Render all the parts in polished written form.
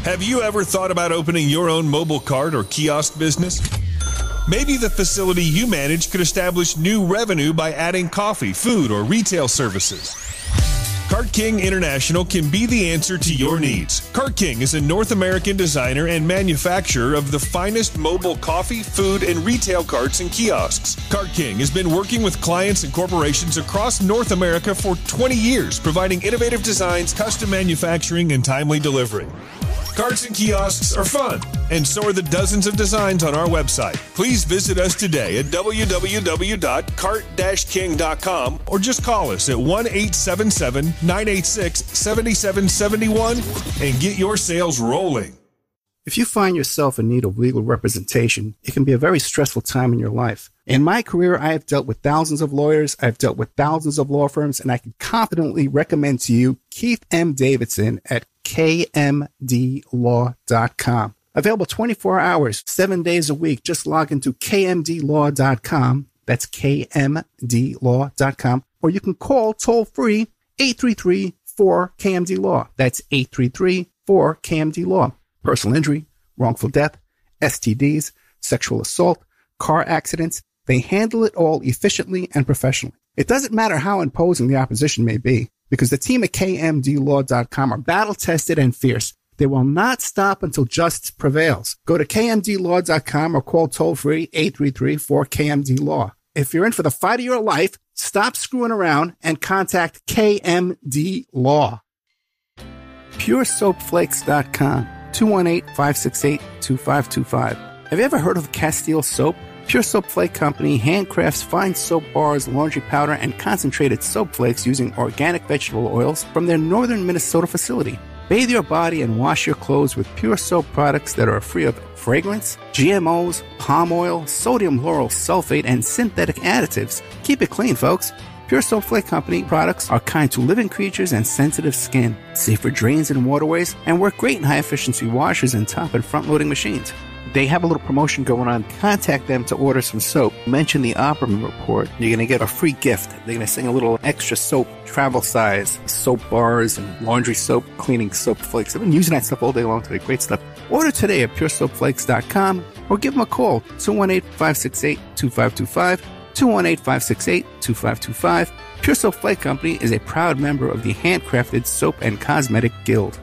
Have you ever thought about opening your own mobile cart or kiosk business? Maybe the facility you manage could establish new revenue by adding coffee, food, or retail services. Cart King International can be the answer to your needs. Cart King is a North American designer and manufacturer of the finest mobile coffee, food, and retail carts and kiosks. Cart King has been working with clients and corporations across North America for 20 years, providing innovative designs, custom manufacturing, and timely delivery. Carts and kiosks are fun, and so are the dozens of designs on our website. Please visit us today at www.cart-king.com or just call us at 1-877-986-7771 and get your sales rolling. If you find yourself in need of legal representation, it can be a very stressful time in your life. In my career, I have dealt with thousands of lawyers, I've dealt with thousands of law firms, and I can confidently recommend to you Keith M. Davidson at kmdlaw.com. Available 24 hours, 7 days a week. Just log into kmdlaw.com. That's kmdlaw.com. Or you can call toll-free 833-4KMD-LAW. That's 833-4KMD-LAW. Personal injury, wrongful death, STDs, sexual assault, car accidents. They handle it all efficiently and professionally. It doesn't matter how imposing the opposition may be, because the team at kmdlaw.com are battle-tested and fierce. They will not stop until justice prevails. Go to kmdlaw.com or call toll-free 833-4KMD-LAW. If you're in for the fight of your life, stop screwing around and contact KMD Law. PureSoapFlakes.com, 218-568-2525. Have you ever heard of Castile Soap? Pure Soap Flake Company handcrafts fine soap bars, laundry powder, and concentrated soap flakes using organic vegetable oils from their northern Minnesota facility. Bathe your body and wash your clothes with Pure Soap products that are free of fragrance, GMOs, palm oil, sodium lauryl sulfate, and synthetic additives. Keep it clean, folks. Pure Soap Flake Company products are kind to living creatures and sensitive skin, safe for drains and waterways, and work great in high-efficiency washers and top and front-loading machines. They have a little promotion going on. Contact them to order some soap. Mention the Opperman Report. You're going to get a free gift. They're going to send a little extra soap, travel size, soap bars and laundry soap, cleaning soap flakes. I've been using that stuff all day long today. Great stuff. Order today at puresoapflakes.com or give them a call, 218-568-2525, 218-568-2525. Pure Soap Flake Company is a proud member of the Handcrafted Soap and Cosmetic Guild.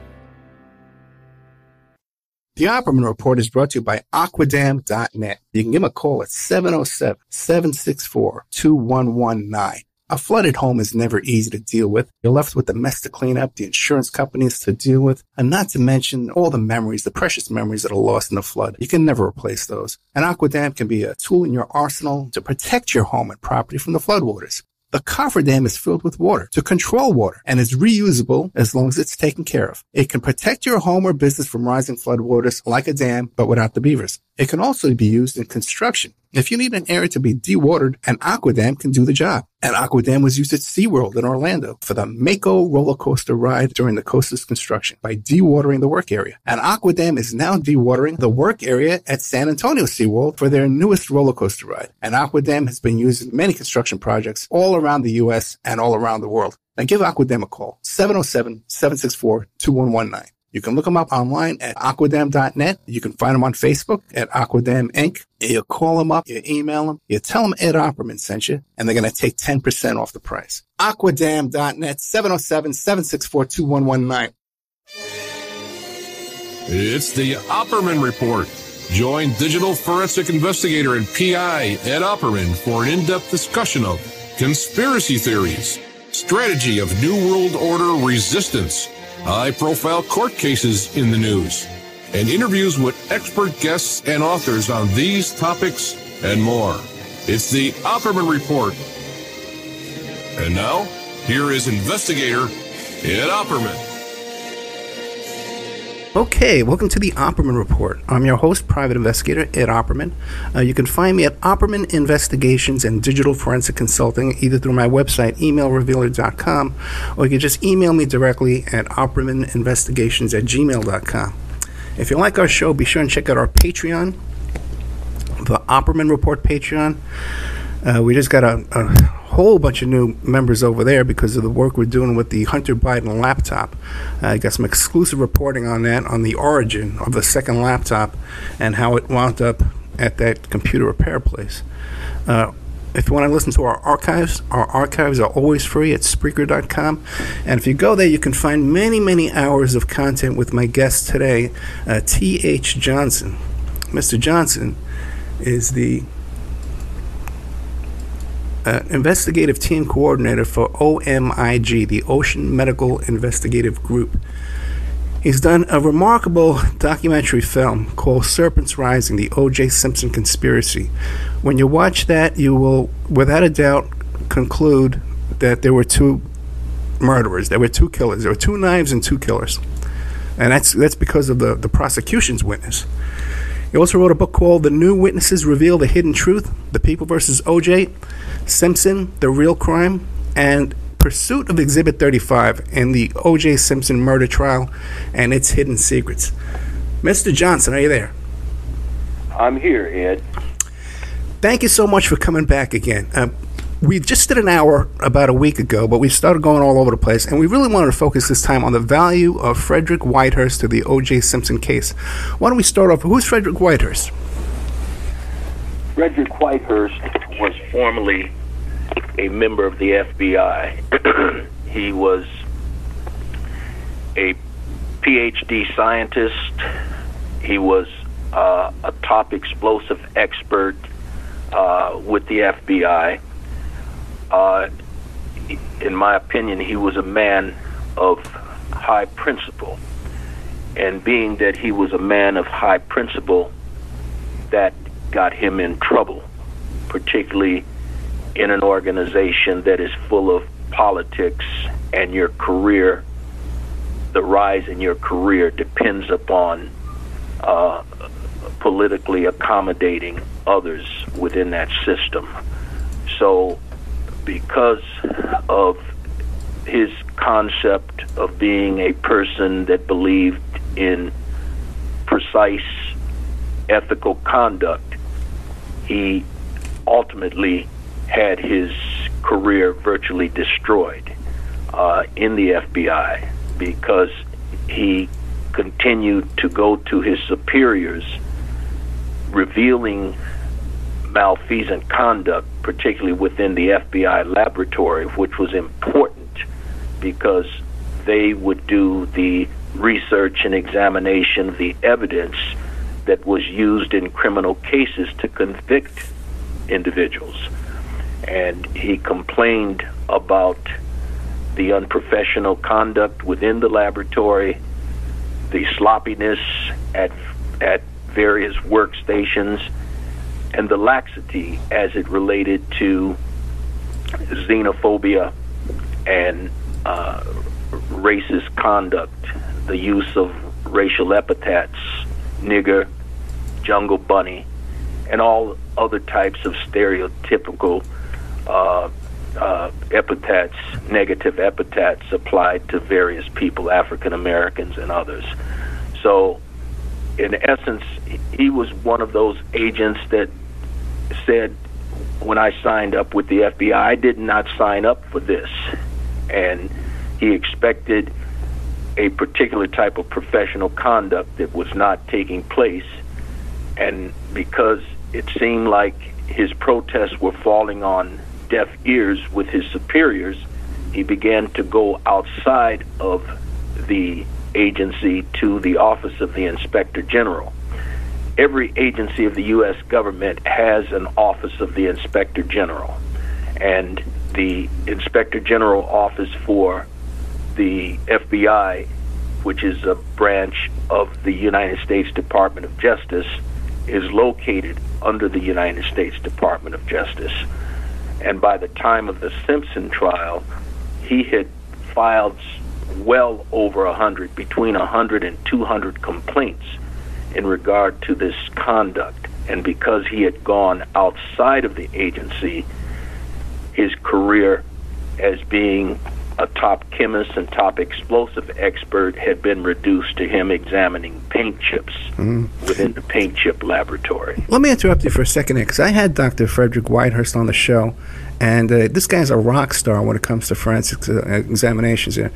The Opperman Report is brought to you by Aquadam.net. You can give them a call at 707-764-2119. A flooded home is never easy to deal with. You're left with the mess to clean up, the insurance companies to deal with, and not to mention all the memories, the precious memories that are lost in the flood. You can never replace those. And Aquadam can be a tool in your arsenal to protect your home and property from the floodwaters. The cofferdam is filled with water to control water and is reusable as long as it's taken care of. It can protect your home or business from rising floodwaters like a dam, but without the beavers. It can also be used in construction. If you need an area to be dewatered, an Aquadam can do the job. An Aquadam was used at SeaWorld in Orlando for the Mako roller coaster ride during the coaster's construction by dewatering the work area. An Aquadam is now dewatering the work area at San Antonio SeaWorld for their newest roller coaster ride. An Aquadam has been used in many construction projects all around the U.S. and all around the world. Now give Aquadam a call, 707-764-2119. You can look them up online at aquadam.net. You can find them on Facebook at Aquadam Inc. You call them up, you email them, you tell them Ed Opperman sent you, and they're going to take 10% off the price. Aquadam.net, 707-764-2119. It's the Opperman Report. Join digital forensic investigator and PI Ed Opperman for an in-depth discussion of conspiracy theories, strategy of New World Order resistance, high-profile court cases in the news, and interviews with expert guests and authors on these topics and more. It's the Opperman Report. And now, here is investigator Ed Opperman. Okay, welcome to the Opperman Report. I'm your host, private investigator Ed Opperman. You can find me at Opperman Investigations and Digital Forensic Consulting, either through my website, emailrevealer.com, or you can just email me directly at oppermaninvestigations@gmail.com. If you like our show, be sure and check out our Patreon, the Opperman Report Patreon. We just got a whole bunch of new members over there because of the work we're doing with the Hunter Biden laptop. I got some exclusive reporting on that, on the origin of the second laptop and how it wound up at that computer repair place. If you want to listen to our archives are always free at Spreaker.com. And if you go there, you can find many, many hours of content with my guest today, T.H. Johnson. Mr. Johnson is the investigative team coordinator for OMIG, the Ocean Medical Investigative Group. He's done a remarkable documentary film called Serpents Rising, the OJ Simpson Conspiracy. When you watch that, you will, without a doubt, conclude that there were two murderers, there were two killers, there were two knives and two killers. And that's because of the prosecution's witness. He also wrote a book called The New Witnesses Reveal the Hidden Truth, The People versus OJ Simpson, The Real Crime, and Pursuit of Exhibit 35 in the OJ Simpson murder trial and its hidden secrets. Mr. Johnson, are you there? I'm here, Ed. Thank you so much for coming back again. We just did an hour about a week ago, but we started going all over the place, and we really wanted to focus this time on the value of Frederick Whitehurst to the O.J. Simpson case. Why don't we start off? Who's Frederick Whitehurst? Frederick Whitehurst was formerly a member of the FBI. He was a PhD scientist. He was a top explosive expert with the FBI. In my opinion, he was a man of high principle. And being that he was a man of high principle, that got him in trouble, particularly in an organization that is full of politics, and your career, the rise in your career depends upon politically accommodating others within that system. So because of his concept of being a person that believed in precise ethical conduct, he ultimately had his career virtually destroyed in the FBI because he continued to go to his superiors revealing malfeasant conduct, particularly within the FBI laboratory, which was important because they would do the research and examination of the evidence that was used in criminal cases to convict individuals. And he complained about the unprofessional conduct within the laboratory, the sloppiness at various workstations, and the laxity as it related to xenophobia and racist conduct, the use of racial epithets, nigger, jungle bunny, and all other types of stereotypical epithets, negative epithets applied to various people, African Americans and others. So, in essence, he was one of those agents that said, when I signed up with the FBI, I did not sign up for this. And he expected a particular type of professional conduct that was not taking place. And because it seemed like his protests were falling on deaf ears with his superiors, he began to go outside of the agency to the office of the Inspector General. Every agency of the U.S. government has an office of the Inspector General. And the Inspector General office for the FBI, which is a branch of the United States Department of Justice, is located under the United States Department of Justice. And by the time of the Simpson trial, he had filed well over 100, between 100 and 200 complaints in regard to this conduct. And because he had gone outside of the agency, his career as being a top chemist and top explosive expert, had been reduced to him examining paint chips within the paint chip laboratory. Let me interrupt you for a second here, because I had Dr. Frederick Whitehurst on the show, and this guy's a rock star when it comes to forensic examinations here.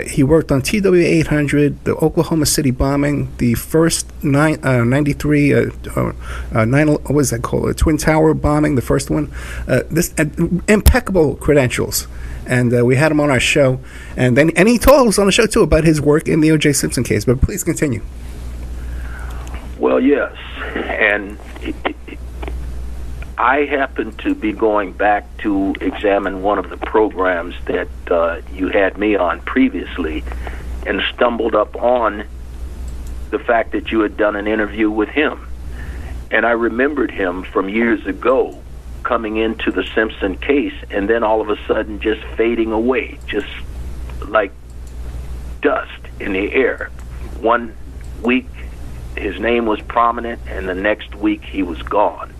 He worked on TW-800, the Oklahoma City bombing, the first 93, what was that called? Twin Tower bombing, the first one. This impeccable credentials. And we had him on our show, and he told us on the show too about his work in the OJ Simpson case. But please continue. Well, yes, and I happened to be going back to examine one of the programs that you had me on previously, and stumbled up on the fact that you had done an interview with him, and I remembered him from years ago, coming into the Simpson case, and then all of a sudden just fading away, just like dust in the air. One week his name was prominent, and the next week he was gone.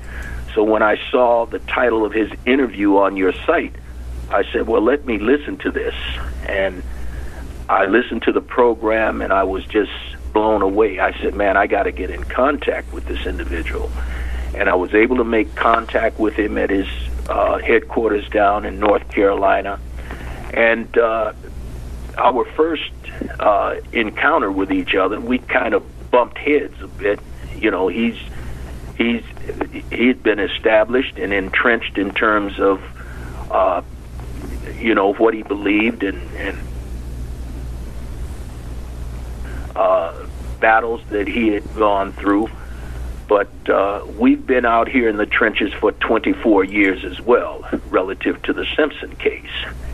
So when I saw the title of his interview on your site, I said, well, let me listen to this. And I listened to the program, and I was just blown away. I said, man, I got to get in contact with this individual. And I was able to make contact with him at his headquarters down in North Carolina. And our first encounter with each other, we kind of bumped heads a bit. You know, he'd been established and entrenched in terms of, you know, what he believed and battles that he had gone through. But we've been out here in the trenches for 24 years as well, relative to the Simpson case.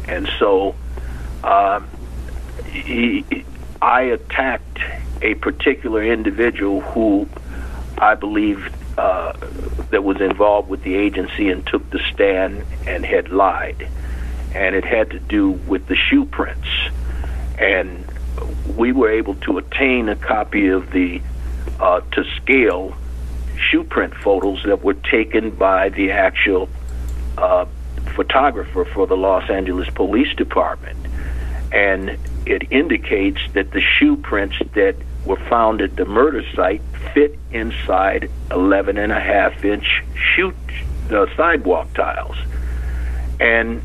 And so I attacked a particular individual who I believe that was involved with the agency and took the stand and had lied. And it had to do with the shoe prints. And we were able to obtain a copy of the to scale shoe print photos that were taken by the actual photographer for the Los Angeles Police Department. And it indicates that the shoe prints that were found at the murder site fit inside 11.5-inch sidewalk tiles. And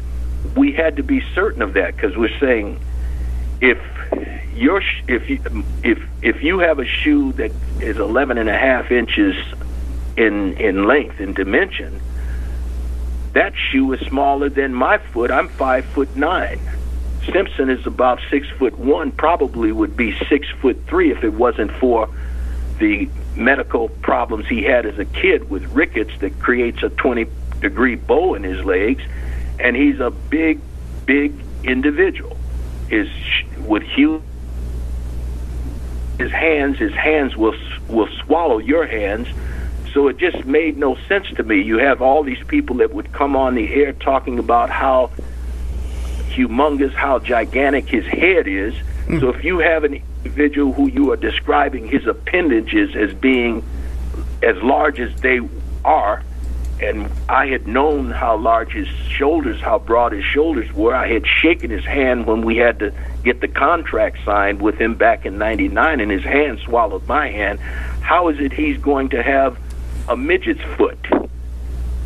we had to be certain of that, because we're saying if you have a shoe that is 11.5 inches in length and dimension, that shoe is smaller than my foot. I'm 5'9". Simpson is about 6'1", probably would be 6'3" if it wasn't for the medical problems he had as a kid with rickets that creates a 20-degree bow in his legs. And he's a big individual. With huge his hands will swallow your hands. So it just made no sense to me. You have all these people that would come on the air talking about how humongous, how gigantic his head is. So if you have an individual who you are describing his appendages as being as large as they are, and I had known how large his shoulders, how broad his shoulders were. I had shaken his hand when we had to get the contract signed with him back in '99, and his hand swallowed my hand. How is it he's going to have a midget's foot?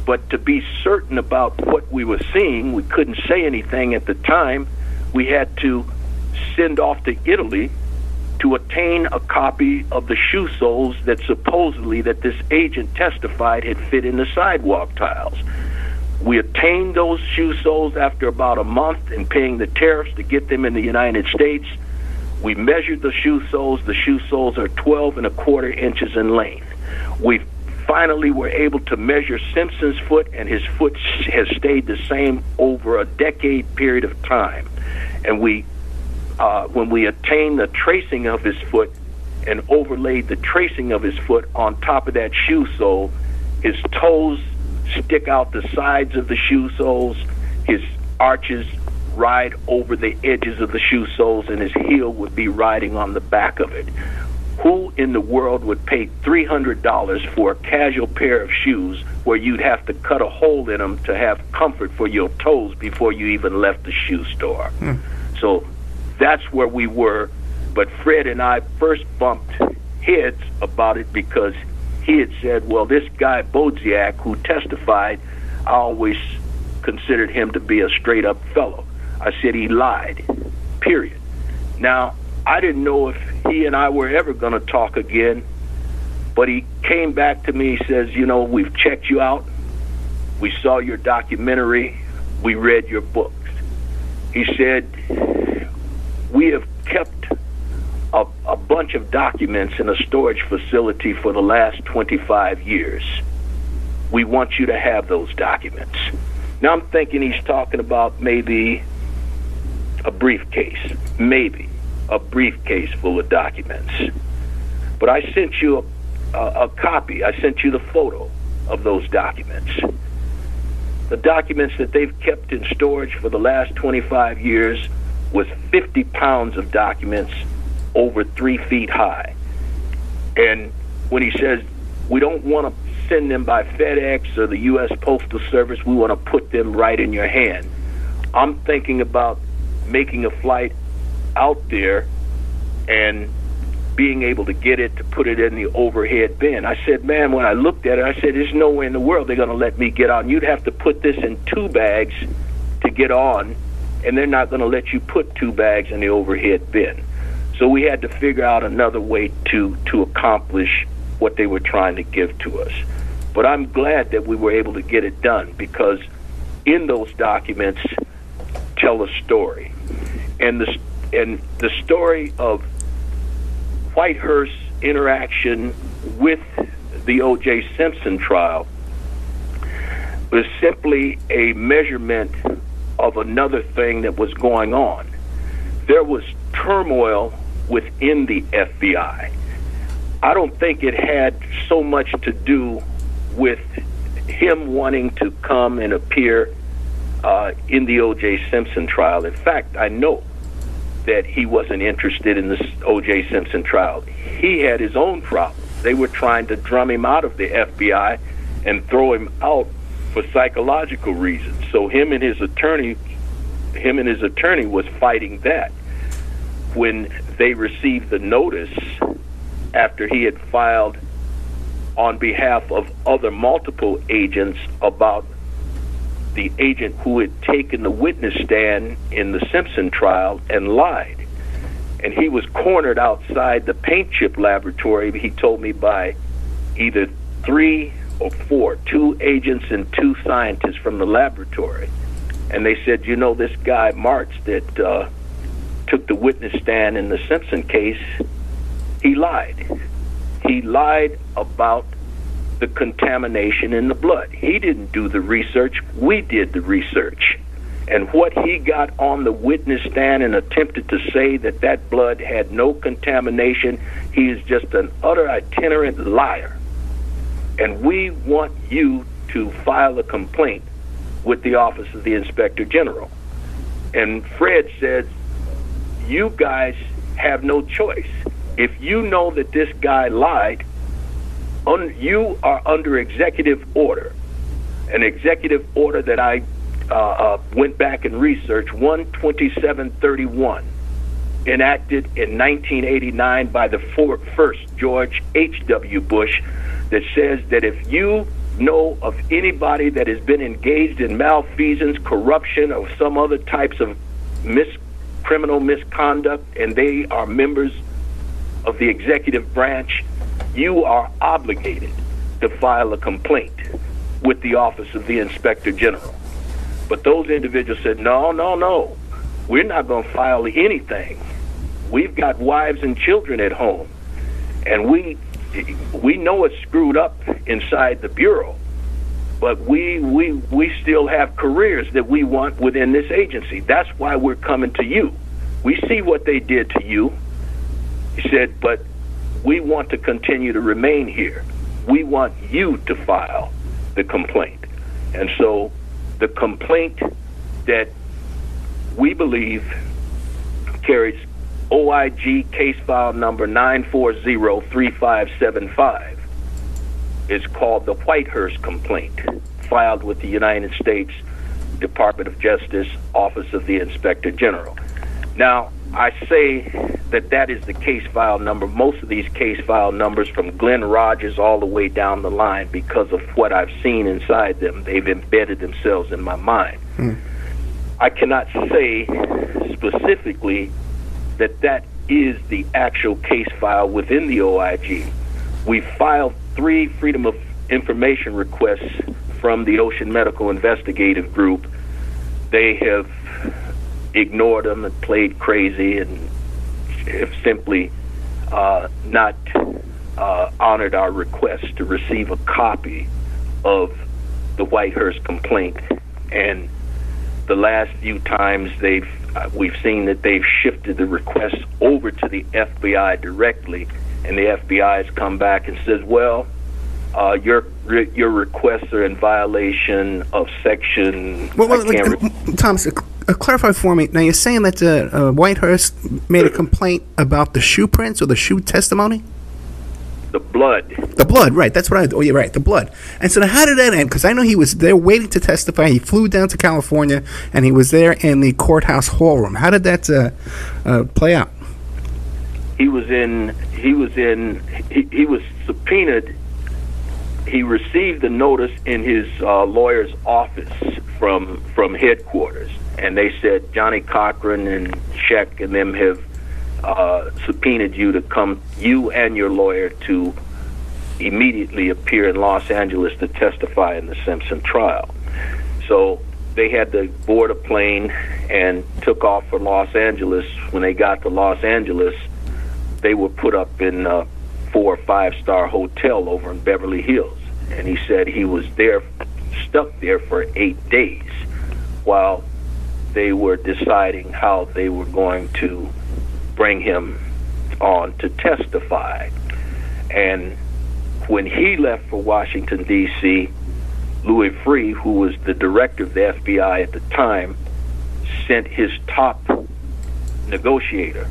But to be certain about what we were seeing, we couldn't say anything at the time. We had to send off to Italy to attain a copy of the shoe soles that supposedly that this agent testified had fit in the sidewalk tiles. We obtained those shoe soles after about a month and paying the tariffs to get them in the United States. We measured the shoe soles. The shoe soles are 12.25 inches in length. We finally were able to measure Simpson's foot, and his foot has stayed the same over a decade period of time. And when we attained the tracing of his foot and overlaid the tracing of his foot on top of that shoe sole, his toes stick out the sides of the shoe soles, his arches ride over the edges of the shoe soles, and his heel would be riding on the back of it. Who in the world would pay $300 for a casual pair of shoes where you'd have to cut a hole in them to have comfort for your toes before you even left the shoe store? So that's where we were. But Fred and I first bumped heads about it because he had said, well, this guy Bodziak, who testified, I always considered him to be a straight-up fellow. I said he lied, period. Now, I didn't know if he and I were ever going to talk again, but he came back to me. He says, you know, we've checked you out. We saw your documentary. We read your books. He said, we have kept a bunch of documents in a storage facility for the last 25 years. We want you to have those documents. Now I'm thinking he's talking about maybe a briefcase, maybe a briefcase full of documents. But I sent you a copy. I sent you the photo of those documents. The documents that they've kept in storage for the last 25 years was 50 pounds of documents over 3 feet high. And when he says, we don't want to send them by FedEx or the U.S. Postal Service, we want to put them right in your hand, I'm thinking about making a flight out there and being able to get it, to put it in the overhead bin. I said, man, when I looked at it, I said, there's no way in the world they're going to let me get on. You'd have to put this in 2 bags to get on, and they're not going to let you put 2 bags in the overhead bin. So we had to figure out another way to accomplish what they were trying to give to us. But I'm glad that we were able to get it done, because in those documents tell a story. And the story of Whitehurst's interaction with the OJ Simpson trial was simply a measurement of another thing that was going on. There was turmoil within the FBI. I don't think it had so much to do with him wanting to come and appear in the OJ Simpson trial. In fact, I know that he wasn't interested in this OJ Simpson trial. He had his own problems. They were trying to drum him out of the FBI and throw him out for psychological reasons. So him and his attorney was fighting that. When they received the notice after he had filed on behalf of other multiple agents about the agent who had taken the witness stand in the Simpson trial and lied. And he was cornered outside the paint chip laboratory, he told me, by either 3 or 4, 2 agents and 2 scientists from the laboratory. And they said, you know, this guy Martz that took the witness stand in the Simpson case, he lied. He lied about the contamination in the blood. He didn't do the research. We did the research. And what he got on the witness stand and attempted to say that that blood had no contamination, he is just an utter itinerant liar. And we want you to file a complaint with the Office of the Inspector General. And Fred said, you guys have no choice. If you know that this guy lied, you are under executive order, an executive order that I went back and researched, 12731, enacted in 1989 by the first George H.W. Bush, that says that if you know of anybody that has been engaged in malfeasance, corruption, or some other types of criminal misconduct, and they are members of the executive branch, you are obligated to file a complaint with the Office of the Inspector General. But those individuals said, no, we're not going to file anything. We've got wives and children at home, and we know it's screwed up inside the Bureau, but we still have careers that we want within this agency. That's why we're coming to you. We see what they did to you. He said, but we want to continue to remain here. We want you to file the complaint. And so the complaint that we believe carries OIG case file number 9403575 is called the Whitehurst complaint, filed with the United States Department of Justice, Office of the Inspector General. Now, I say that is the case file number. Most of these case file numbers, from Glenn Rogers all the way down the line, because of what I've seen inside them, they've embedded themselves in my mind. I cannot say specifically that is the actual case file within the OIG. We filed 3 Freedom of Information requests from the Ocean Medical Investigative Group. They have ignored them and played crazy and have simply not honored our request to receive a copy of the Whitehurst complaint. And the last few times we've seen that they've shifted the request over to the FBI directly, and the FBI has come back and says, well, your requests are in violation of section... Thomas, clarify for me. Now, you're saying that Whitehurst made a complaint about the shoe prints or the shoe testimony? The blood. The blood, right. That's what oh, you're right, the blood. And so now how did that end? Because I know he was there waiting to testify. He flew down to California, and he was there in the courthouse hall room. How did that play out? He was subpoenaed. He received the notice in his lawyer's office from headquarters, and they said Johnny Cochran and Sheck and them have subpoenaed you to come, you and your lawyer, to immediately appear in Los Angeles to testify in the Simpson trial. So they had to board a plane and took off for Los Angeles. When they got to Los Angeles, they were put up in a 4 or 5-star hotel over in Beverly Hills. And he said he was stuck there for 8 days while they were deciding how they were going to bring him on to testify. And when he left for Washington, D.C., Louis Freeh, who was the director of the FBI at the time, sent his top negotiator,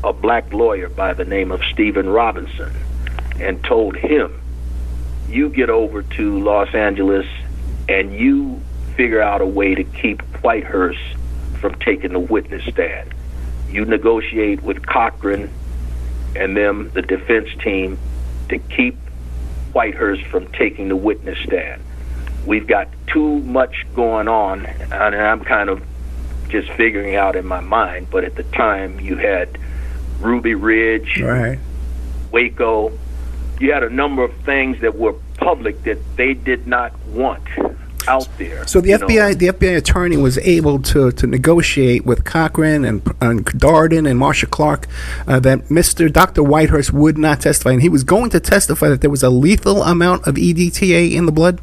a black lawyer by the name of Stephen Robinson, and told him, you get over to Los Angeles and you figure out a way to keep Whitehurst from taking the witness stand. You negotiate with Cochran and them, the defense team, to keep Whitehurst from taking the witness stand. We've got too much going on, and I'm kind of just figuring out in my mind, but at the time you had Ruby Ridge, right, Waco. You had a number of things that were public that they did not want out there. So the FBI attorney was able to negotiate with Cochran and Darden and Marsha Clark that Dr. Whitehurst would not testify, and he was going to testify that there was a lethal amount of EDTA in the blood.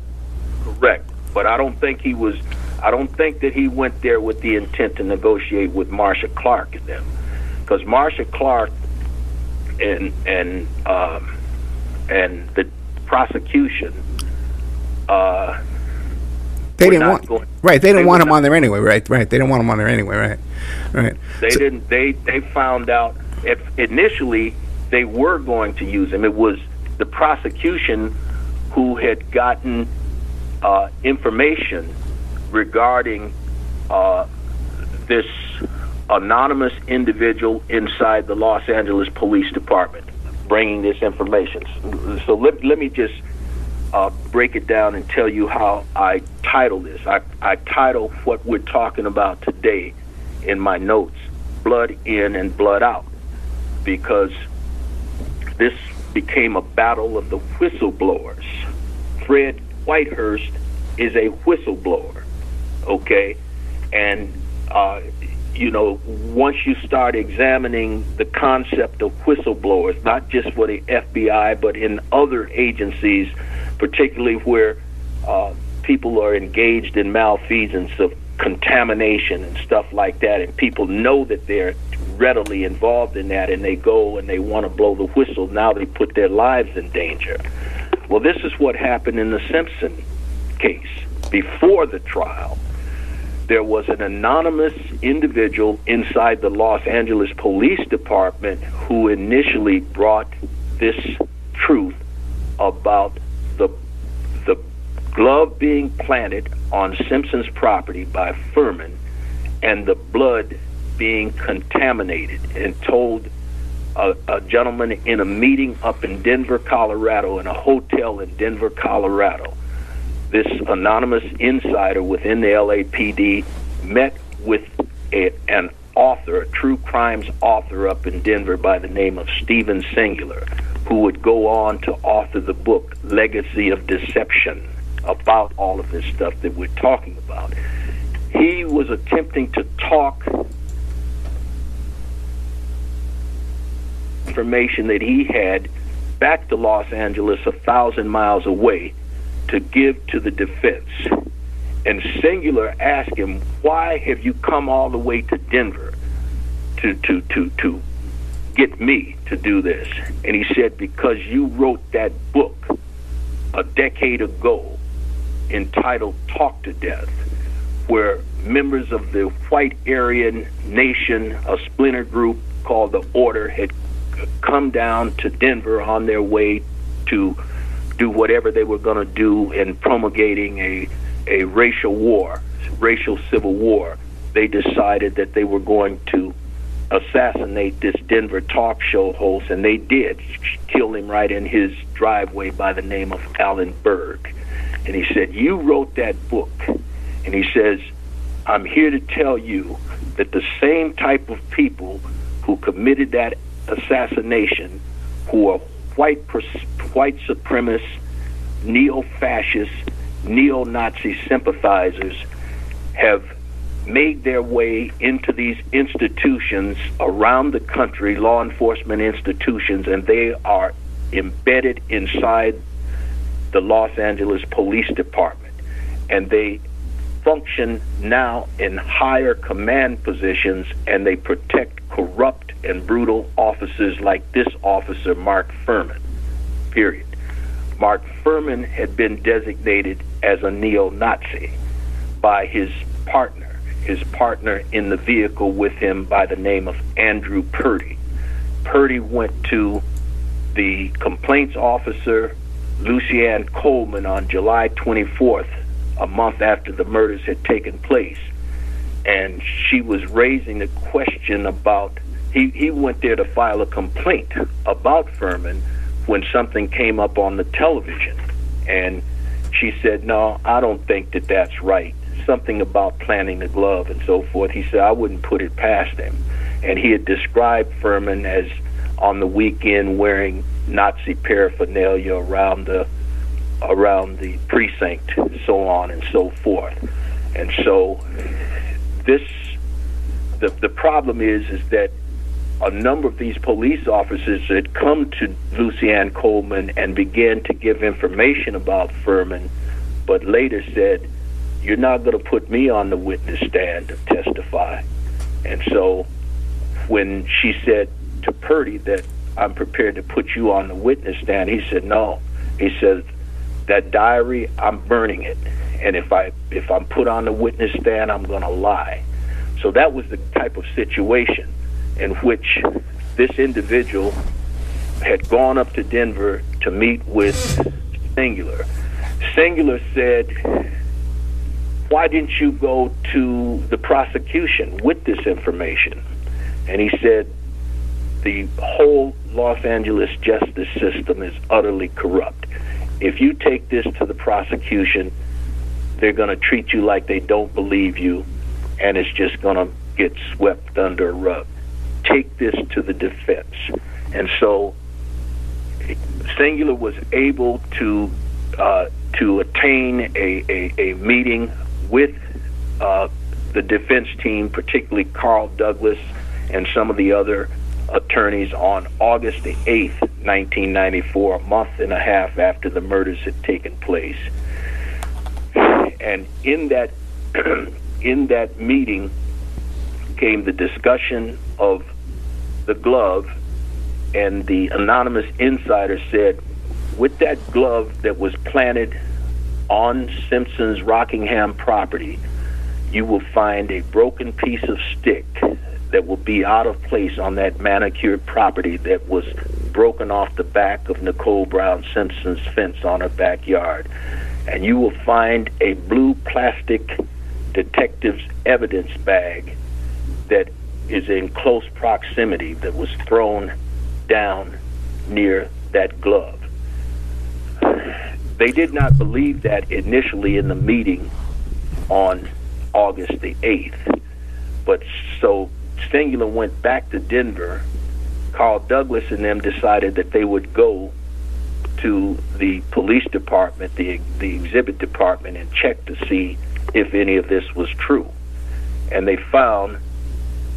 Correct, but I don't think that he went there with the intent to negotiate with Marsha Clark and them, because Marsha Clark and the prosecution. They didn't want him on there anyway, right? They didn't want him on there anyway, right? They found out initially they were going to use him. It was the prosecution who had gotten information regarding this anonymous individual inside the Los Angeles Police Department bringing this information. So let me just break it down and tell you how I title this. I title what we're talking about today in my notes, Blood In and Blood Out, because this became a battle of the whistleblowers. Fred Whitehurst is a whistleblower, okay? And, once you start examining the concept of whistleblowers, not just for the FBI, but in other agencies, particularly where people are engaged in malfeasance of contamination and stuff like that, and people know that they're readily involved in that, and they go and they want to blow the whistle. Now they put their lives in danger. Well, this is what happened in the Simpson case. Before the trial, there was an anonymous individual inside the Los Angeles Police Department who initially brought this truth about the glove being planted on Simpson's property by Furman and the blood being contaminated, and told a gentleman in a meeting up in Denver, Colorado, in a hotel in Denver, Colorado. This anonymous insider within the LAPD met with an author, a true crimes author up in Denver by the name of Stephen Singular, who would go on to author the book Legacy of Deception, about all of this stuff that we're talking about. He was attempting to talk information that he had back to Los Angeles, 1,000 miles away, to give to the defense. And Singular asked him, why have you come all the way to Denver to get me to do this? And he said, because you wrote that book a decade ago entitled Talk to Death, where members of the white Aryan nation, a splinter group called the Order, had come down to Denver on their way to do whatever they were going to do in promulgating a racial civil war. They decided that they were going to assassinate this Denver talk show host, and they did kill him right in his driveway by the name of Alan Berg. And he said, you wrote that book. And he says, I'm here to tell you that the same type of people who committed that assassination, who are white supremacist, neo-fascist, neo-Nazi sympathizers, have made their way into these institutions around the country, law enforcement institutions, and they are embedded inside the Los Angeles Police Department. And they function now in higher command positions, and they protect corrupt and brutal officers like this officer, Mark Furman, period. Mark Furman had been designated as a neo-Nazi by his partner in the vehicle with him by the name of Andrew Purdy. Purdy went to the complaints officer, Lucianne Coleman, on July 24th, a month after the murders had taken place, and she was raising the question about, he went there to file a complaint about Furman when something came up on the television, and she said, no, I don't think that that's right, something about planting the glove and so forth. He said, I wouldn't put it past him. And he had described Furman as on the weekend wearing Nazi paraphernalia around the precinct, so on and so forth. And so the problem is that a number of these police officers had come to Lucianne Coleman and began to give information about Furman, but later said, you're not going to put me on the witness stand to testify. And so when she said to Purdy that I'm prepared to put you on the witness stand, he said, no. He says, that diary, I'm burning it. And if I'm put on the witness stand, I'm going to lie. So that was the type of situation in which this individual had gone up to Denver to meet with Singular. Singular said, why didn't you go to the prosecution with this information? And he said, the whole Los Angeles justice system is utterly corrupt. If you take this to the prosecution, they're going to treat you like they don't believe you, and it's just going to get swept under a rug. Take this to the defense. And so Singular was able to attain a meeting with the defense team, particularly Carl Douglas and some of the other attorneys, on August the 8th, 1994, a month and a half after the murders had taken place. And in that meeting came the discussion of the glove, and the anonymous insider said, with that glove that was planted on Simpson's Rockingham property, you will find a broken piece of stick that will be out of place on that manicured property that was broken off the back of Nicole Brown Simpson's fence on her backyard. And you will find a blue plastic detective's evidence bag that is in close proximity that was thrown down near that glove. They did not believe that initially in the meeting on August the 8th. But so Singular went back to Denver. Carl Douglas and them decided that they would go to the police department, the exhibit department, and check to see if any of this was true. And they found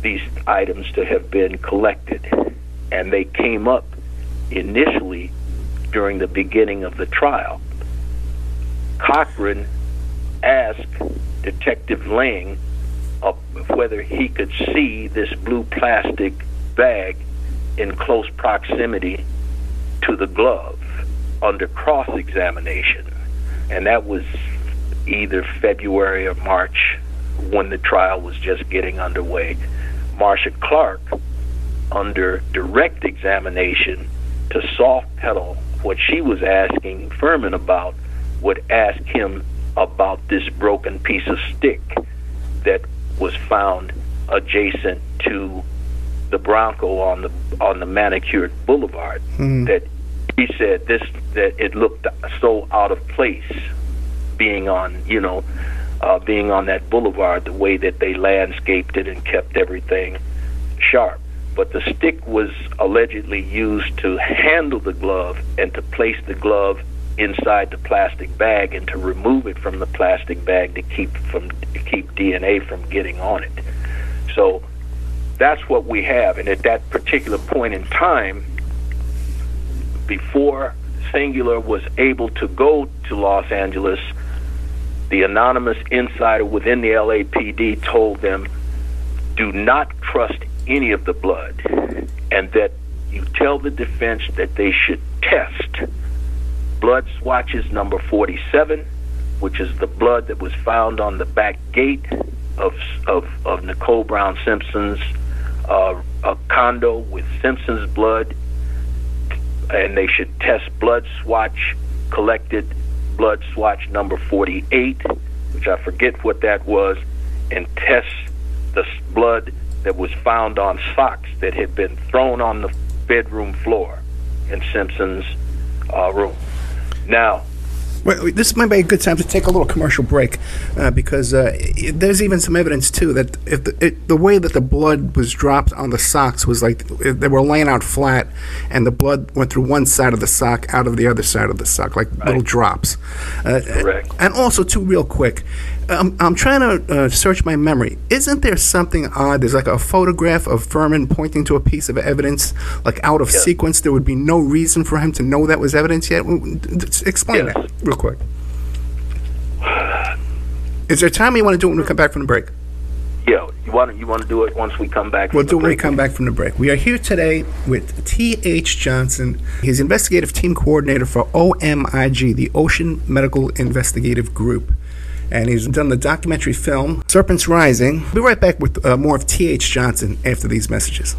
these items to have been collected. And they came up initially during the beginning of the trial. Cochran asked Detective Lang whether he could see this blue plastic bag in close proximity to the glove under cross-examination. And that was either February or March, when the trial was just getting underway. Marcia Clark, under direct examination, to soft pedal what she was asking Furman about, would ask him about this broken piece of stick that was found adjacent to the Bronco on the manicured boulevard. That he said that it looked so out of place being on that boulevard, the way that they landscaped it and kept everything sharp. But the stick was allegedly used to handle the glove and to place the glove inside the plastic bag and to remove it from the plastic bag to keep DNA from getting on it. So that's what we have. And at that particular point in time, before Singular was able to go to Los Angeles, the anonymous insider within the LAPD told them, do not trust any of the blood, and that you tell the defense that they should test blood swatches number 47, which is the blood that was found on the back gate of Nicole Brown Simpson's a condo with Simpson's blood, and they should test collected blood swatch number 48, which I forget what that was, and test the blood that was found on socks that had been thrown on the bedroom floor in Simpson's room. Now, well, this might be a good time to take a little commercial break because there's even some evidence, too, that if the way that the blood was dropped on the socks was like they were laying out flat and the blood went through one side of the sock out of the other side of the sock, like little drops. Correct. And also, too, real quick, I'm trying to search my memory. Isn't there something odd? There's like a photograph of Furman pointing to a piece of evidence, like out of sequence. There would be no reason for him to know that was evidence yet. Explain that real quick. Is there time you want to do it when we come back from the break? Yeah, you want to do it once we come back. We'll do it when we come back from the break. We are here today with T.H. Johnson. He's investigative team coordinator for OMIG, the Ocean Medical Investigative Group. And he's done the documentary film, Serpents Rising. We'll be right back with more of T.H. Johnson after these messages.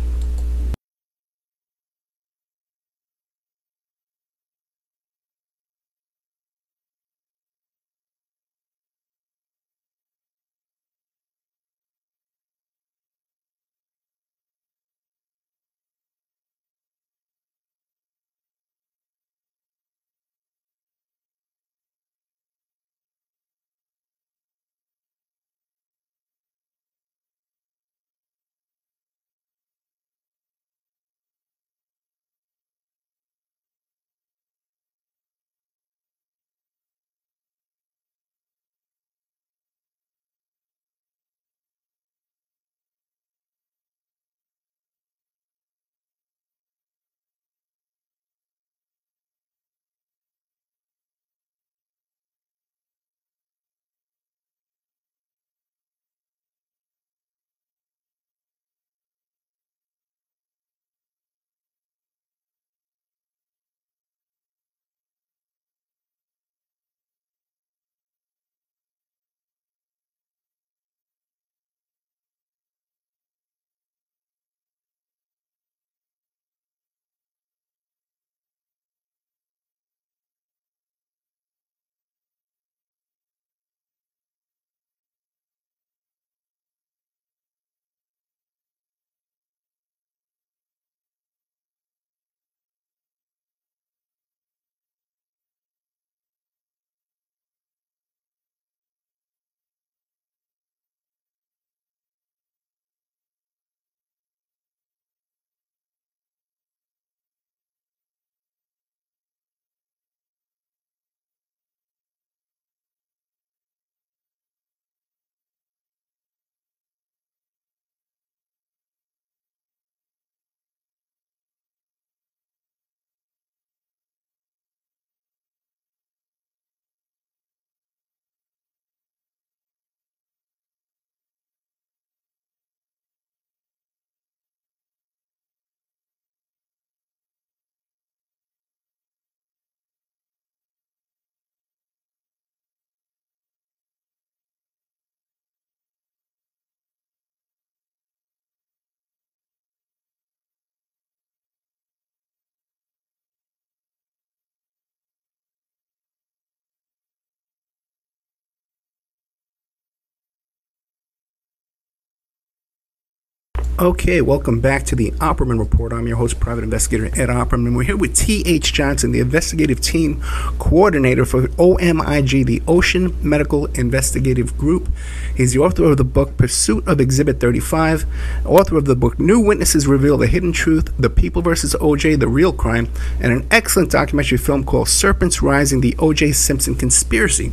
Okay, welcome back to the Opperman Report. I'm your host, Private Investigator Ed Opperman. We're here with T.H. Johnson, the Investigative Team Coordinator for OMIG, the Ocean Medical Investigative Group. He's the author of the book Pursuit of Exhibit 35, author of the book New Witnesses Reveal the Hidden Truth, The People vs. OJ, The Real Crime, and an excellent documentary film called Serpents Rising, the OJ Simpson Conspiracy.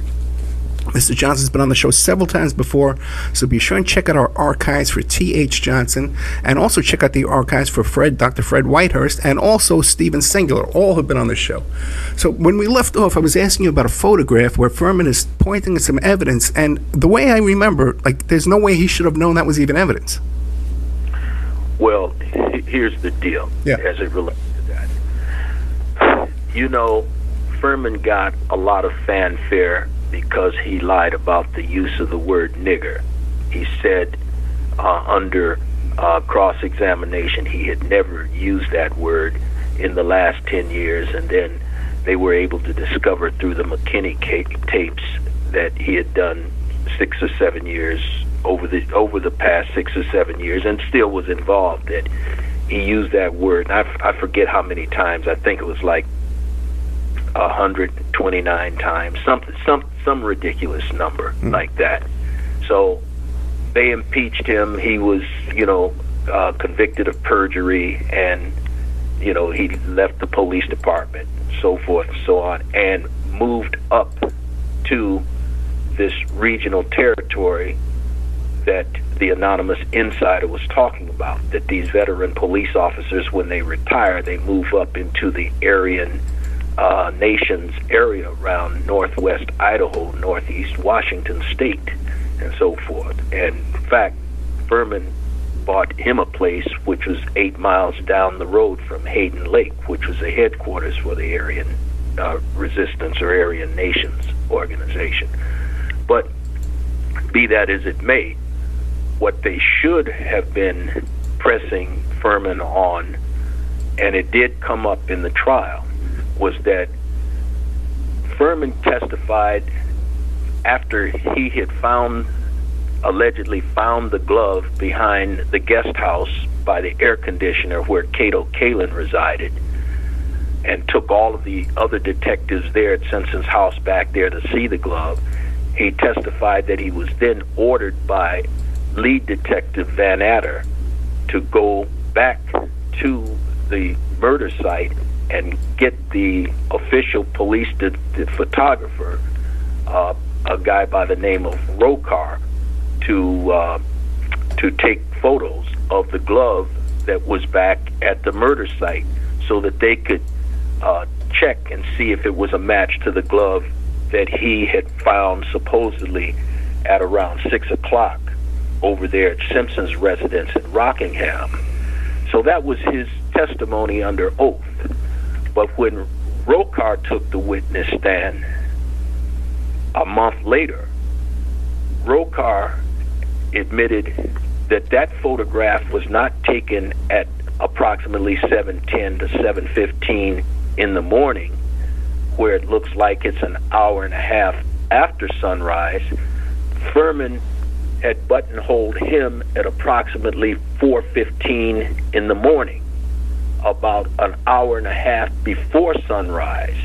Mr. Johnson's been on the show several times before, so be sure and check out our archives for T.H. Johnson, and also check out the archives for Dr. Fred Whitehurst, and also Stephen Singular. All have been on the show. So when we left off, I was asking you about a photograph where Furman is pointing at some evidence, and the way I remember, there's no way he should have known that was even evidence. Well, here's the deal as it relates to that. You know, Furman got a lot of fanfare because he lied about the use of the word nigger. He said under cross-examination he had never used that word in the last 10 years, and then they were able to discover through the McKinney tapes that he had done 6 or 7 years over the past 6 or 7 years, and still was involved, that he used that word. And I forget how many times. I think it was like 129 times, some ridiculous number like that. So they impeached him. He was, convicted of perjury, and he left the police department, so forth and so on, and moved up to this regional territory that the anonymous insider was talking about, that these veteran police officers, when they retire, they move up into the Aryan Nations area around northwest Idaho, northeast Washington state, and so forth. And in fact, Furman bought him a place which was 8 miles down the road from Hayden Lake, which was the headquarters for the Aryan Resistance or Aryan Nations organization. But be that as it may, what they should have been pressing Furman on, and it did come up in the trial, was that Furman testified after he had allegedly found the glove behind the guest house by the air conditioner where Cato Kalin resided, and took all of the other detectives there at Simpson's house back there to see the glove. He testified that he was then ordered by lead detective Van Adder to go back to the murder site and get the official police photographer, a guy by the name of Rokar, to take photos of the glove that was back at the murder site, so that they could check and see if it was a match to the glove that he had found supposedly at around 6 o'clock over there at Simpson's residence in Rockingham. So that was his testimony under oath. But when Rokar took the witness stand a month later, Rokar admitted that that photograph was not taken at approximately 7:10 to 7:15 in the morning, where it looks like it's an hour and a half after sunrise. Furman had buttonholed him at approximately 4:15 in the morning, about an hour and a half before sunrise,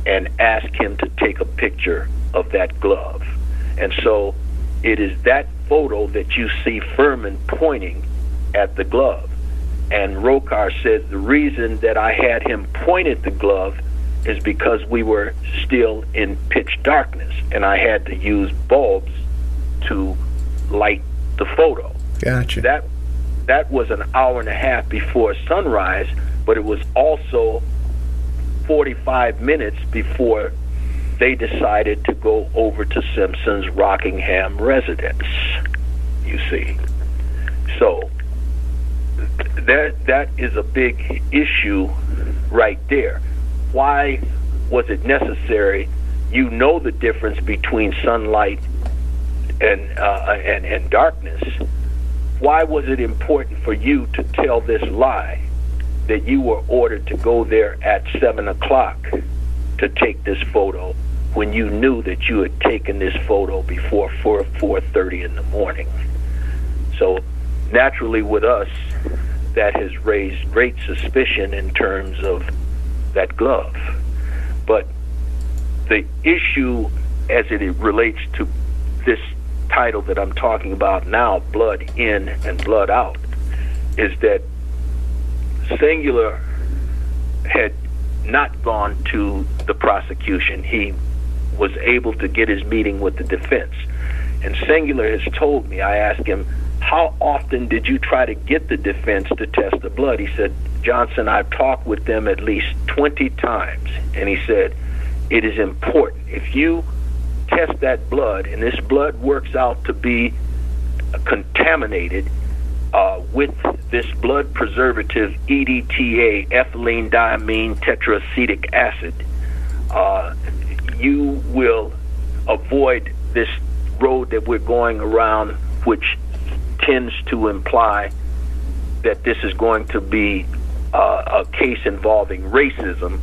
and asked him to take a picture of that glove. And so it is that photo that you see Furman pointing at the glove. And Rokar says the reason that I had him point at the glove is because we were still in pitch darkness, and I had to use bulbs to light the photo. Gotcha. That was an hour and a half before sunrise, but it was also 45 minutes before they decided to go over to Simpson's Rockingham residence, you see. So that is a big issue right there. Why was it necessary? You know the difference between sunlight and darkness. Why was it important for you to tell this lie that you were ordered to go there at 7 o'clock to take this photo when you knew that you had taken this photo before 4:30 in the morning? So naturally with us, that has raised great suspicion in terms of that glove. But the issue as it relates to this title that I'm talking about now, Blood In and Blood Out, is that Singular had not gone to the prosecution. He was able to get his meeting with the defense. And Singular has told me, I asked him, how often did you try to get the defense to test the blood? He said, Johnson, I've talked with them at least 20 times. And he said, it is important. If you test that blood and this blood works out to be contaminated with this blood preservative EDTA, ethylene diamine tetraacetic acid, you will avoid this road that we're going around, which tends to imply that this is going to be a case involving racism,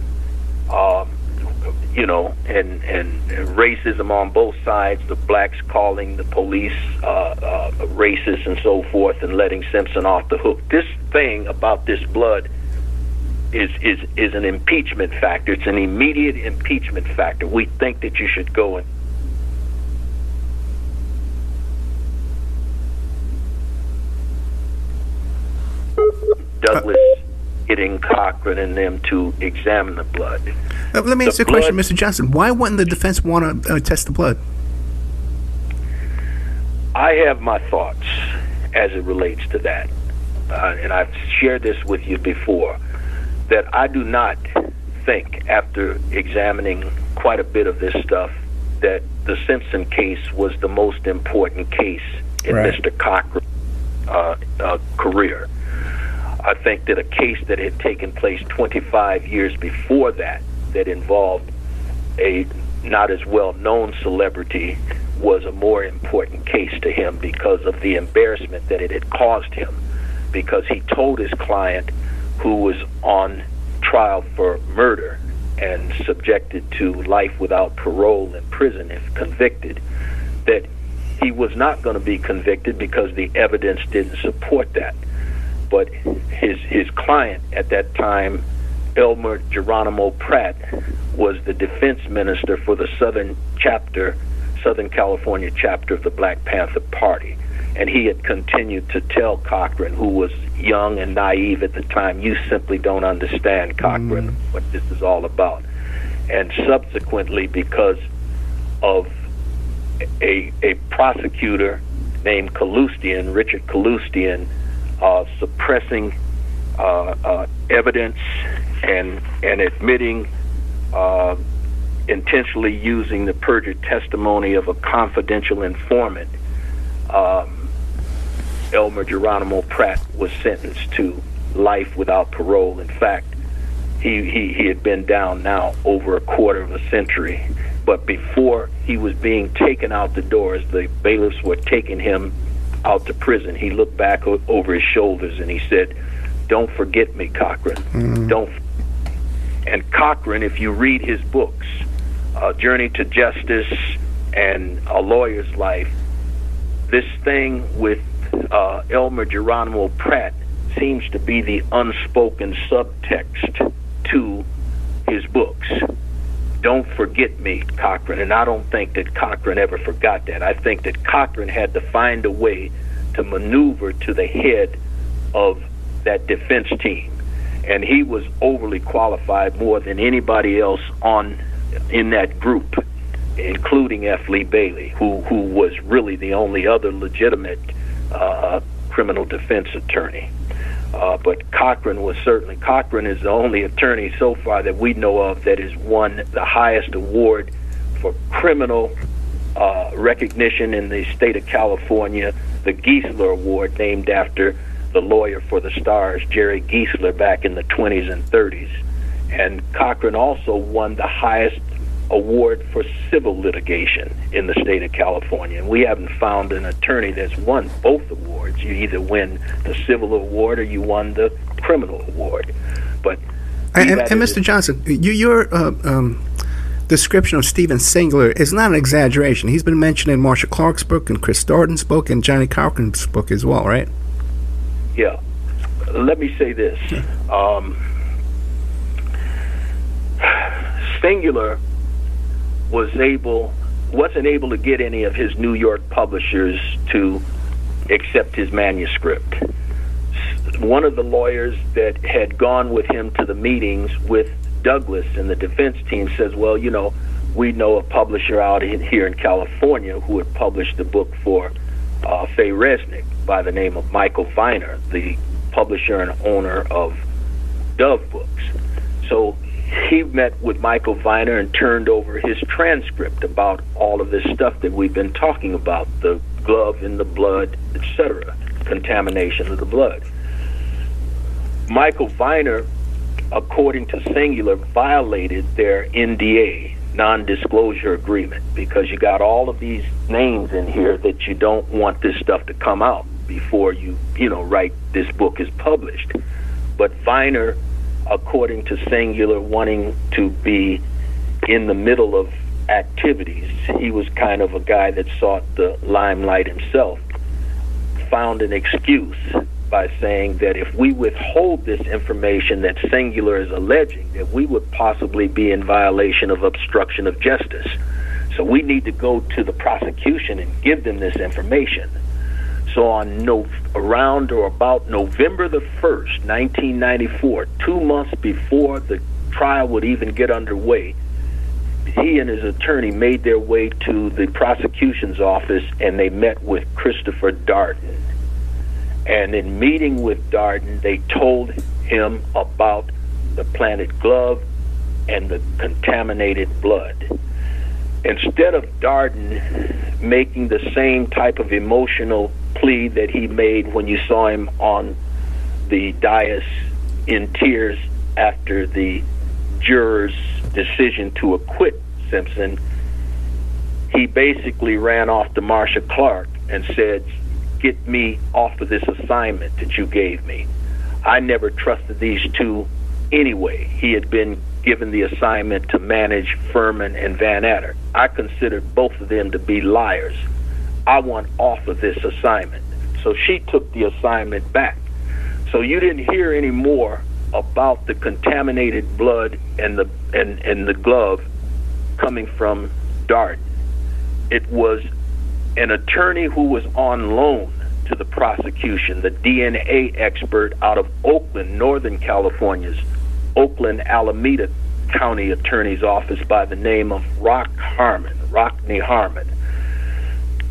and racism on both sides, the blacks calling the police racist and so forth, and letting Simpson off the hook. This thing about this blood is an impeachment factor. It's an immediate impeachment factor. We think that you should go and Douglas getting Cochran and them to examine the blood. Let me ask you a question, Mr. Johnson. Why wouldn't the defense want to test the blood? I have my thoughts as it relates to that, and I've shared this with you before, that I do not think, after examining quite a bit of this stuff, that the Simpson case was the most important case in Mr. Cochran's career. I think that a case that had taken place 25 years before that involved a not as well-known celebrity was a more important case to him because of the embarrassment that it had caused him, because he told his client, who was on trial for murder and subjected to life without parole in prison if convicted, that he was not going to be convicted because the evidence didn't support that. But his client at that time, Elmer Geronimo Pratt, was the defense minister for the Southern California chapter of the Black Panther Party. And he had continued to tell Cochran, who was young and naive at the time, you simply don't understand, Cochran, what this is all about. And subsequently, because of a prosecutor named Kaloostian, Richard Kaloostian, suppressing evidence and admitting, intentionally using the perjured testimony of a confidential informant, Elmer Geronimo Pratt was sentenced to life without parole. In fact, he had been down now over a quarter of a century. But before he was being taken out the doors, the bailiffs were taking him out to prison. He looked back over his shoulders and he said, "Don't forget me, Cochran. Don't." And Cochran, if you read his books, Journey to Justice and A Lawyer's Life, this thing with Elmer Geronimo Pratt seems to be the unspoken subtext to his books. Don't forget me, Cochran. And I don't think that Cochran ever forgot that. I think that Cochran had to find a way to maneuver to the head of that defense team. And he was overly qualified more than anybody else in that group, including F. Lee Bailey, who was really the only other legitimate criminal defense attorney. But Cochran is the only attorney so far that we know of that has won the highest award for criminal recognition in the state of California, the Giesler Award, named after the lawyer for the Stars, Jerry Giesler, back in the 20s and 30s. And Cochran also won the highest award for civil litigation in the state of California. And we haven't found an attorney that's won both awards. You either win the civil award or you won the criminal award. But and Mr. Johnson, your description of Stephen Singular is not an exaggeration. He's been mentioned in Marsha Clark's book and Chris Darden's book and Johnny Cochran's book as well, right? Yeah. Let me say this. Singular wasn't able to get any of his New York publishers to accept his manuscript. One of the lawyers that had gone with him to the meetings with Douglas and the defense team says, well, you know, we know a publisher out here in California who had published a book for Faye Resnick by the name of Michael Viner, the publisher and owner of Dove Books. So he met with Michael Viner and turned over his transcript about all of this stuff that we've been talking about, the glove in the blood, etc., contamination of the blood. Michael Viner, according to Singular, violated their NDA, non-disclosure agreement, because you got all of these names in here that you don't want this stuff to come out before you write this book is published. But Viner, according to Singular, wanting to be in the middle of activities, he was kind of a guy that sought the limelight himself, found an excuse by saying that if we withhold this information that Singular is alleging, that we would possibly be in violation of obstruction of justice. So we need to go to the prosecution and give them this information. So around or about November the 1st, 1994, 2 months before the trial would even get underway, he and his attorney made their way to the prosecution's office, and they met with Christopher Darden. And in meeting with Darden, they told him about the planted glove and the contaminated blood. Instead of Darden making the same type of emotional plea that he made when you saw him on the dais in tears after the jurors' decision to acquit Simpson, he basically ran off to Marcia Clark and said, get me off of this assignment that you gave me. I never trusted these two anyway. He had been given the assignment to manage Furman and Van Adder. I considered both of them to be liars. I want off of this assignment. So she took the assignment back. So you didn't hear any more about the contaminated blood and the glove coming from Darden. It was an attorney who was on loan to the prosecution, the DNA expert out of Oakland, Northern California's Oakland Alameda County Attorney's Office by the name of Rockney Harmon.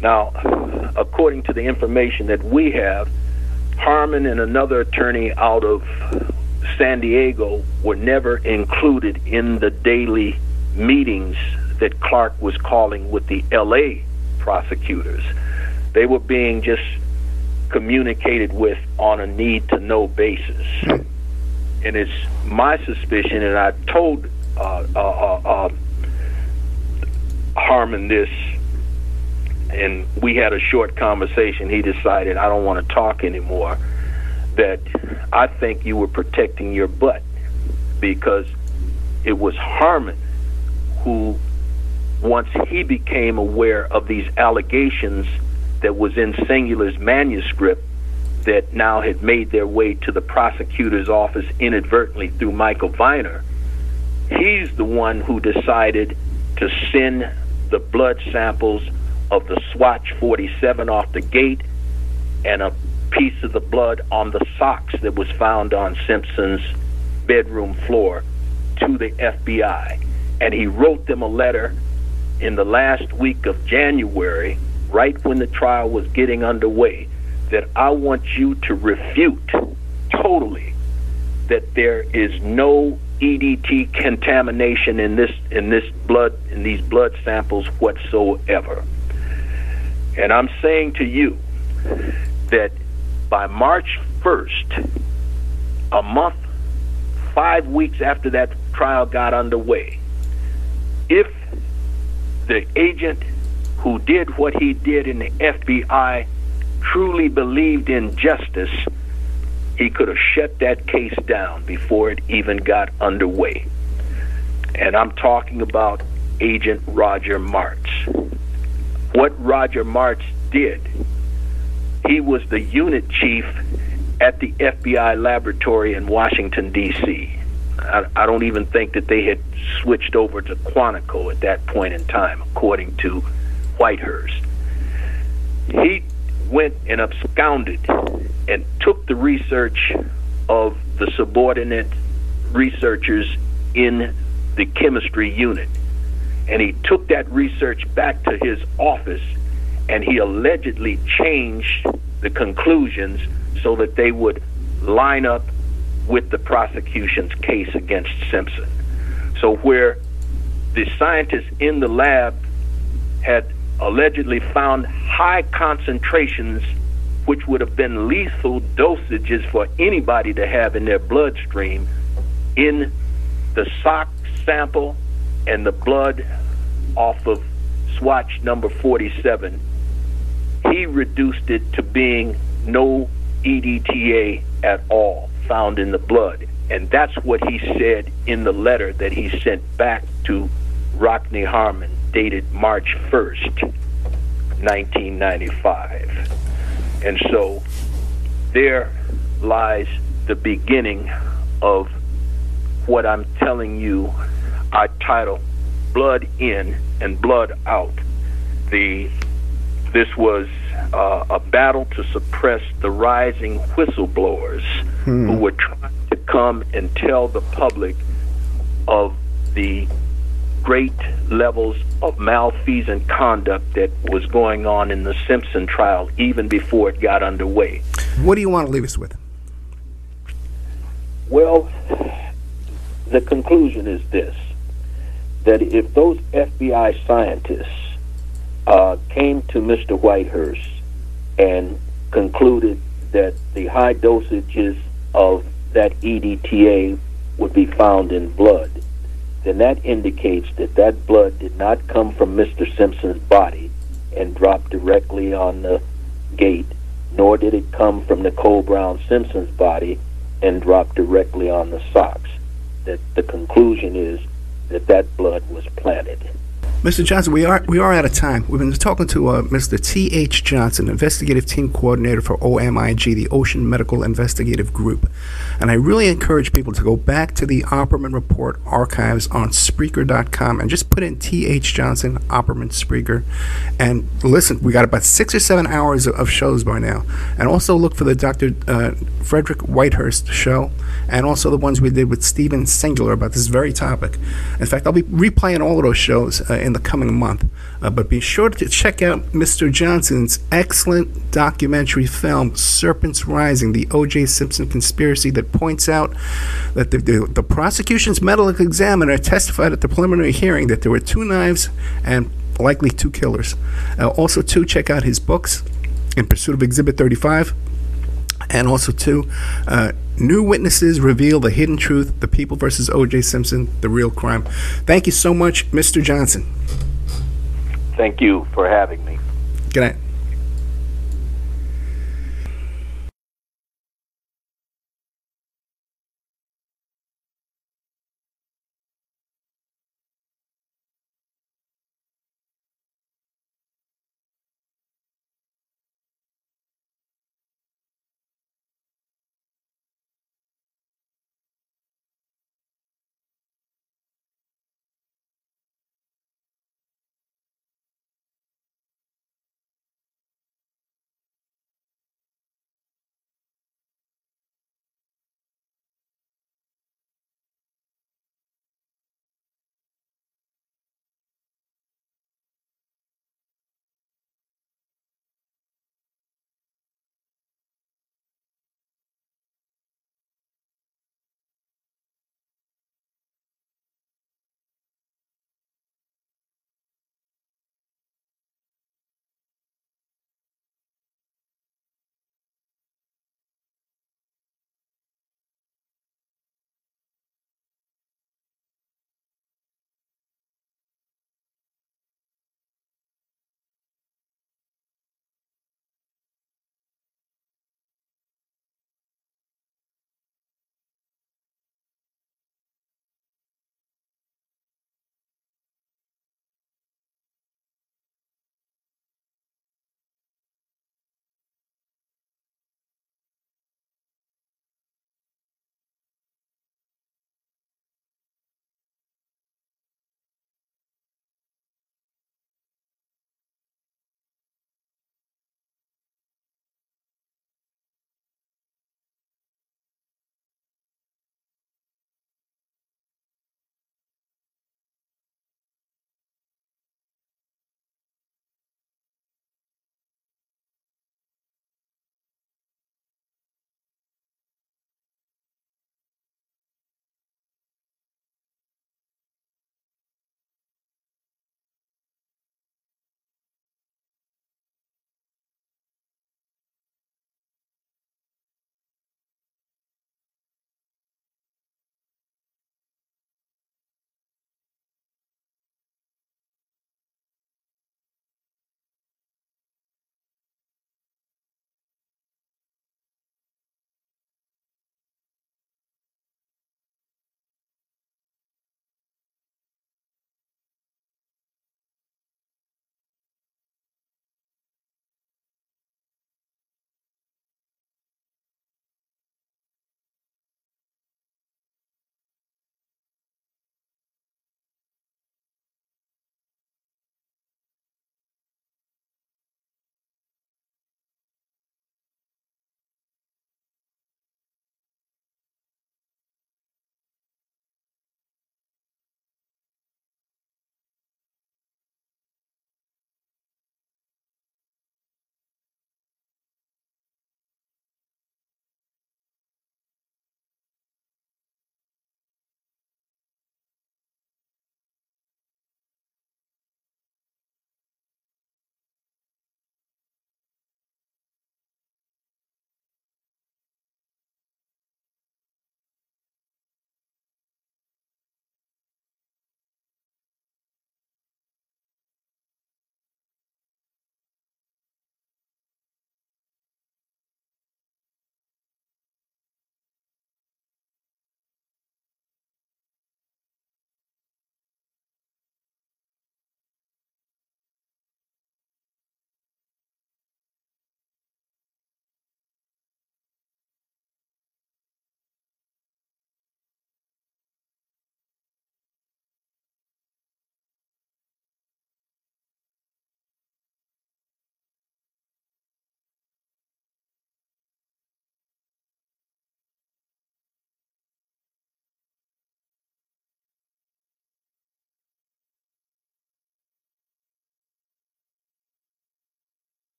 Now, according to the information that we have, Harmon and another attorney out of San Diego were never included in the daily meetings that Clark was calling with the L.A. prosecutors. They were being just communicated with on a need-to-know basis. And it's my suspicion, and I told Harmon this, and we had a short conversation. He decided, I don't want to talk anymore, that I think you were protecting your butt, because it was Harmon who, once he became aware of these allegations that was in Singular's manuscript that now had made their way to the prosecutor's office inadvertently through Michael Viner, he's the one who decided to send the blood samples of the Swatch 47 off the gate and a piece of the blood on the socks that was found on Simpson's bedroom floor to the FBI. And he wrote them a letter in the last week of January, right when the trial was getting underway, that I want you to refute totally that there is no EDT contamination in this blood, in these blood samples whatsoever. And I'm saying to you that by March 1st, a month, 5 weeks after that trial got underway, if the agent who did what he did in the FBI truly believed in justice, he could have shut that case down before it even got underway. And I'm talking about Agent Roger Martz. What Roger Martz did, he was the unit chief at the FBI laboratory in Washington, D.C. I don't even think that they had switched over to Quantico at that point in time, according to Whitehurst. He went and absconded and took the research of the subordinate researchers in the chemistry unit, and he took that research back to his office, and he allegedly changed the conclusions so that they would line up with the prosecution's case against Simpson. So where the scientists in the lab had allegedly found high concentrations, which would have been lethal dosages for anybody to have in their bloodstream, in the sock sample and the blood off of swatch number 47, he reduced it to being no EDTA at all found in the blood. And that's what he said in the letter that he sent back to Rockne Harmon, dated March 1st, 1995. And so there lies the beginning of what I'm telling you I title Blood In and Blood Out. This was a battle to suppress the rising whistleblowers who were trying to come and tell the public of the great levels of malfeasant conduct that was going on in the Simpson trial even before it got underway. What do you want to leave us with? Well, the conclusion is this, that if those FBI scientists came to Mr. Whitehurst and concluded that the high dosages of that EDTA would be found in blood, then that indicates that that blood did not come from Mr. Simpson's body and drop directly on the gate, nor did it come from Nicole Brown Simpson's body and drop directly on the socks. That the conclusion is that that blood was planted. Mr. Johnson, we are out of time. We've been talking to Mr. T.H. Johnson, Investigative Team Coordinator for OMIG, the Ocean Medical Investigative Group. And I really encourage people to go back to the Opperman Report archives on Spreaker.com and just put in T.H. Johnson, Opperman, Spreaker, and listen. We got about 6 or 7 hours of shows by now. And also look for the Dr. Frederick Whitehurst show, and also the ones we did with Stephen Singular about this very topic. In fact, I'll be replaying all of those shows in the coming month. But be sure to check out Mr. Johnson's excellent documentary film, Serpents Rising, the OJ Simpson conspiracy, that points out that the prosecution's medical examiner testified at the preliminary hearing that there were 2 knives and likely 2 killers. Also, too, check out his books, In Pursuit of Exhibit 35, and also, too, New Witnesses Reveal the Hidden Truth, The People versus OJ Simpson, The Real Crime. Thank you so much, Mr. Johnson. Thank you for having me. Good night.